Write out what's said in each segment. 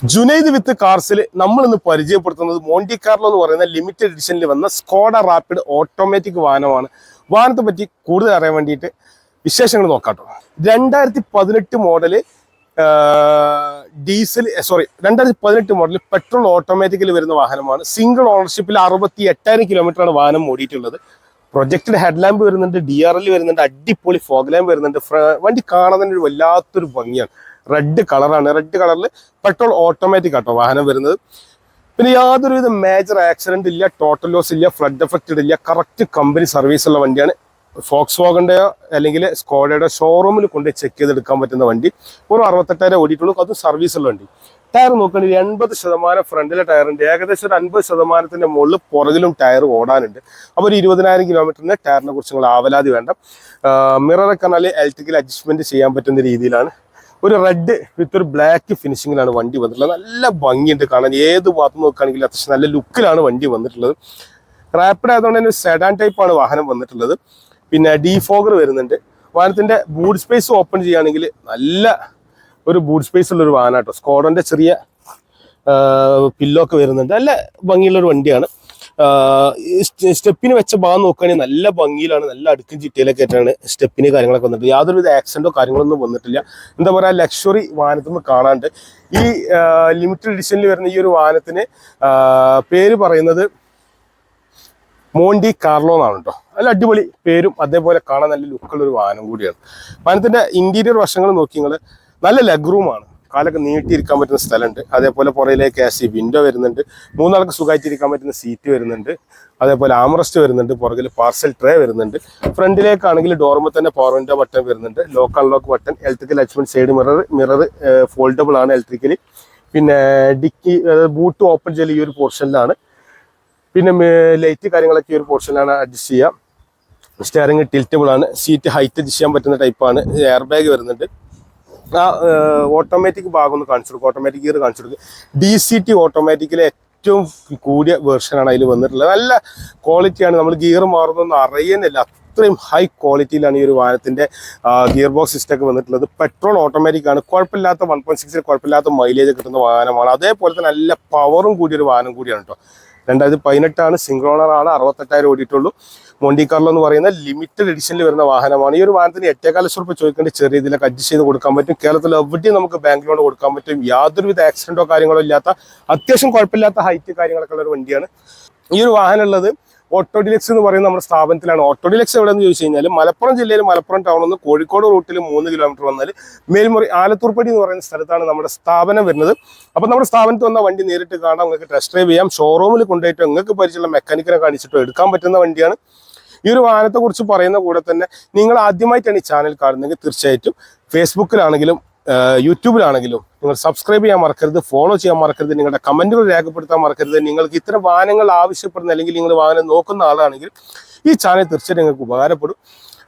ജുനൈദ് വിത്ത് കാർസിൽ നമ്മൾ ഇന്ന് പരിചയപ്പെടുത്തുന്നത് മോണ്ടി കാർലോ എന്ന് പറയുന്ന ലിമിറ്റഡ് എഡിഷനിൽ വന്ന സ്കോഡ റാപ്പിഡ് ഓട്ടോമാറ്റിക് വാഹനമാണ്. വാഹനത്തെ പറ്റി കൂടുതൽ അറിയാൻ വേണ്ടിയിട്ട് വിശേഷങ്ങൾ നോക്കാട്ടോ. 2018 model diesel 2018 model petrol automatical വരുന്ന വാഹനമാണ്. സിംഗിൾ ഓണർഷിപ്പിൽ 68,000 കിലോമീറ്ററാണ് വാഹനം ഓടിയിട്ടുള്ളത്. പ്രൊജക്റ്റഡ് ഹെഡ്ലാമ്പ് വരുന്നുണ്ട്, DRL വരുന്നുണ്ട്, അടിപൊളി ഫോഗ് ലാമ്പ് വരുന്നുണ്ട്. വണ്ടി കാണാൻ തന്നെ ഒരു വല്ലാത്തൊരു ഭംഗിയാണ്. റെഡ് കളറാണ്. റെഡ് കളറിൽ പെട്രോൾ ഓട്ടോമാറ്റിക് ആട്ടോ വാഹനം വരുന്നത്. പിന്നെ യാതൊരുവിധ മേജർ ആക്സിഡന്റ് ഇല്ല, ടോട്ടൽ ലോസ് ഇല്ല, ഫ്ലഡ് എഫക്റ്റഡ് ഇല്ല. കറക്റ്റ് കമ്പനി സർവീസ് ഉള്ള വണ്ടിയാണ്. ഫോക്സ് വാഗന്റെയോ അല്ലെങ്കിൽ സ്കോഡയുടെ ഷോറൂമിൽ കൊണ്ട് ചെക്ക് ചെയ്തെടുക്കാൻ പറ്റുന്ന വണ്ടി. ഒരു 68,000 ഓടിയിട്ടുള്ളൂ. അതും സർവീസ് ഉള്ള വണ്ടി. ടയർ നോക്കുകയാണെങ്കിൽ 80% ഫ്രണ്ടിലെ ടയറുണ്ട്. ഏകദേശം ഒരു 50% മുകളിൽ പുറകിലും ടയർ ഓടാനുണ്ട്. അപ്പോൾ ഒരു 20,000 കിലോമീറ്ററിന് ടയറിനെ കുറിച്ച് നിങ്ങൾ ആവലാതി വേണ്ട. മിററൊക്കെ പറഞ്ഞാൽ ഇലക്ട്രിക്കൽ അഡ്ജസ്റ്റ്മെന്റ് ചെയ്യാൻ പറ്റുന്ന രീതിയിലാണ്. ഒരു റെഡ് വിത്ത് ഒരു ബ്ലാക്ക് ഫിനിഷിങ്ങിലാണ് വണ്ടി വന്നിട്ടുള്ളത്. നല്ല ഭംഗിയുണ്ട് കാണാൻ. ഏത് ഭാഗത്ത് നോക്കുകയാണെങ്കിലും അത്യാവശ്യം നല്ല ലുക്കിലാണ് വണ്ടി വന്നിട്ടുള്ളത്. റാപ്പിഡ് ആയതുകൊണ്ട് തന്നെ സെഡാൻ ടൈപ്പാണ് വാഹനം വന്നിട്ടുള്ളത്. പിന്നെ ഡീഫോഗർ വരുന്നുണ്ട്. വാഹനത്തിന്റെ ബൂട്ട് സ്പേസ് ഓപ്പൺ ചെയ്യുകയാണെങ്കിൽ നല്ല ഒരു ബൂട്ട് സ്പേസ് ഉള്ളൊരു വാഹനം കേട്ടോ. സ്കോഡന്റെ ചെറിയ പില്ലൊക്കെ വരുന്നുണ്ട്. നല്ല ഭംഗിയുള്ളൊരു വണ്ടിയാണ്. സ്റ്റെപ്പിന് വെച്ച ഭാഗം നോക്കുകയാണെങ്കിൽ നല്ല ഭംഗിയിലാണ്. നല്ല അടുക്കും ചിട്ടയിലൊക്കെ ആയിട്ടാണ് സ്റ്റെപ്പിന് കാര്യങ്ങളൊക്കെ വന്നിട്ട്. യാതൊരുവിധ ആക്സിഡന്റോ കാര്യങ്ങളൊന്നും വന്നിട്ടില്ല. എന്താ പറയുക, ലക്ഷറി വാഹനത്തിൽ കാണാണ്ട്. ഈ ലിമിറ്റഡ് എഡിഷനിൽ വരുന്ന ഈ ഒരു വാഹനത്തിന് പേര് പറയുന്നത് മോണ്ടി കാർലോ എന്നാണ് കേട്ടോ. നല്ല അടിപൊളി പേരും അതേപോലെ കാണാൻ നല്ല ലുക്കുള്ളൊരു വാഹനം കൂടിയാണ്. വാഹനത്തിന്റെ ഇന്റീരിയർ വശങ്ങൾ നോക്കി നിങ്ങൾ നല്ല ലെഗ് റൂമാണ്. കാലൊക്കെ നീട്ടിയിരിക്കാൻ പറ്റുന്ന സ്ഥലമുണ്ട്. അതേപോലെ പുറയിലേക്ക് AC വിൻഡോ വരുന്നുണ്ട്. 3 ആൾക്ക് സുഖമായിട്ടിരിക്കാൻ പറ്റുന്ന സീറ്റ് വരുന്നുണ്ട്. അതേപോലെ ആംറസ്റ്റ് വരുന്നുണ്ട്. പുറകിൽ പാർസൽ ട്രേ വരുന്നുണ്ട്. ഫ്രണ്ടിലേക്കാണെങ്കിൽ ഡോർമ തന്നെ പവർ വിൻഡോ ബട്ടൺ വരുന്നുണ്ട്. Lock unlock button, electrical adjustment, side mirror foldable ആണ് ഇലക്ട്രിക്കലി. പിന്നെ ഡിക്കി ബൂട്ട് ഓപ്പൺ ചെയ്യൽ ഈ ഒരു പോർഷനിലാണ്. പിന്നെ ലൈറ്റ് കാര്യങ്ങളൊക്കെ ഈ ഒരു പോർഷനിലാണ് അഡ്ജസ്റ്റ് ചെയ്യാം. സ്റ്റിയറിംഗ് ടിൽറ്റബിൾ ആണ്. സീറ്റ് ഹൈറ്റ് അഡ്ജസ്റ്റ് ചെയ്യാൻ പറ്റുന്ന ടൈപ്പാണ്. എയർ ബാഗ് വരുന്നുണ്ട്. ആ ഓട്ടോമാറ്റിക് ഭാഗം ഒന്ന് കാണിച്ചു കൊടുക്കും. ഓട്ടോമാറ്റിക് ഗിയർ കാണിച്ചു കൊടുക്കും. DCT ഓട്ടോമാറ്റിക്കിലെ ഏറ്റവും കൂടിയ വേർഷനാണ് അതിൽ വന്നിട്ടുള്ളത്. നല്ല ക്വാളിറ്റിയാണ്. നമ്മൾ ഗിയർ മാറുന്നൊന്നും അറിയുന്നില്ല. അത്രയും ഹൈ ക്വാളിറ്റിയിലാണ് ഈ ഒരു വാഹനത്തിന്റെ ഗിയർ ബോക്സ് സിസ്റ്റം ഒക്കെ വന്നിട്ടുള്ളത്. പെട്രോൾ ഓട്ടോമാറ്റിക് ആണ്. കുഴപ്പമില്ലാത്ത 1.6 കുഴപ്പമില്ലാത്ത മൈലേജ് കിട്ടുന്ന വാഹനമാണ്. അതേപോലെ തന്നെ നല്ല പവറും കൂടിയൊരു വാഹനം കൂടിയാണ് കേട്ടോ. 2018 സിംഗിൾ ഓണർ ആണ്. 68,000 ഓടിയിട്ടുള്ളൂ. മോണ്ടി കാർലോ എന്ന് പറയുന്ന ലിമിറ്റഡ് എഡിഷനിൽ വരുന്ന വാഹനമാണ്. ഈ ഒരു വാഹനത്തിന് 8,15 ലക്ഷം രൂപ ചോദിക്കേണ്ട ചെറിയ രീതിയിലൊക്കെ അഡ്ജസ്റ്റ് ചെയ്ത് കൊടുക്കാൻ പറ്റും. കേരളത്തിൽ എവിടെയും നമുക്ക് ബാങ്ക് ലോൺ കൊടുക്കാൻ പറ്റും. യാതൊരുവിധ ആക്സിഡന്റോ കാര്യങ്ങളോ ഇല്ലാത്ത അത്യാവശ്യം കുഴപ്പമില്ലാത്ത ഹൈറ്റ് കാര്യങ്ങളൊക്കെ ഉള്ള ഒരു വണ്ടിയാണ്. ഈ ഒരു വാഹനം ഉള്ളത് ഓട്ടോ ഡിലക്സ് എന്ന് പറയുന്ന നമ്മുടെ സ്ഥാപനത്തിലാണ്. ഓട്ടോ ഡിലക്സ് എവിടെയെന്ന് ചോദിച്ചു കഴിഞ്ഞാൽ മലപ്പുറം ജില്ലയിൽ മലപ്പുറം ടൗണിൽ നിന്ന് കോഴിക്കോട് റൂട്ടിൽ 3 കിലോമീറ്റർ വന്നാൽ മേൽമുറി ആലത്തൂർപ്പടി എന്ന് പറയുന്ന സ്ഥലത്താണ് നമ്മുടെ സ്ഥാപനം വരുന്നത്. അപ്പോൾ നമ്മുടെ സ്ഥാപനത്തിൽ വന്ന വണ്ടി നേരിട്ട് കാണാം, നിങ്ങൾക്ക് ടെസ്റ്റ് ഡ്രൈവ് ചെയ്യാം. ഷോറൂമിൽ കൊണ്ടുപോയിട്ട് നിങ്ങൾക്ക് പരിചയമുള്ള മെക്കാനിക്കിനെ കാണിച്ചിട്ടോ എടുക്കാൻ പറ്റുന്ന വണ്ടിയാണ്. ഈ ഒരു വാഹനത്തെ കുറിച്ച് പറയുന്ന കൂടെ തന്നെ നിങ്ങൾ ആദ്യമായിട്ടാണ് ഈ ചാനൽ കാണുന്നതെങ്കിൽ തീർച്ചയായിട്ടും ഫേസ്ബുക്കിലാണെങ്കിലും യൂട്യൂബിലാണെങ്കിലും നിങ്ങൾ സബ്സ്ക്രൈബ് ചെയ്യാൻ മറക്കരുത്, ഫോളോ ചെയ്യാൻ മറക്കരുത്, നിങ്ങളുടെ കമന്റുകൾ രേഖപ്പെടുത്താൻ മറക്കരുത്. നിങ്ങൾക്ക് ഇത്തരം വാഹനങ്ങൾ ആവശ്യപ്പെടുന്ന അല്ലെങ്കിൽ നിങ്ങൾ വാഹനം നോക്കുന്ന ആളാണെങ്കിൽ ഈ ചാനൽ തീർച്ചയായിട്ടും നിങ്ങൾക്ക് ഉപകാരപ്പെടും.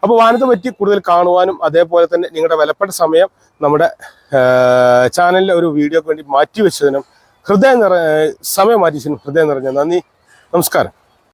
അപ്പോൾ വാഹനത്തെ പറ്റി കൂടുതൽ കാണുവാനും അതേപോലെ തന്നെ നിങ്ങളുടെ വിലപ്പെട്ട സമയം നമ്മുടെ ചാനലിലെ ഒരു വീഡിയോക്ക് വേണ്ടി മാറ്റിവെച്ചതിനും സമയം മാറ്റിച്ചതിനും ഹൃദയം നിറഞ്ഞ നന്ദി. നമസ്കാരം.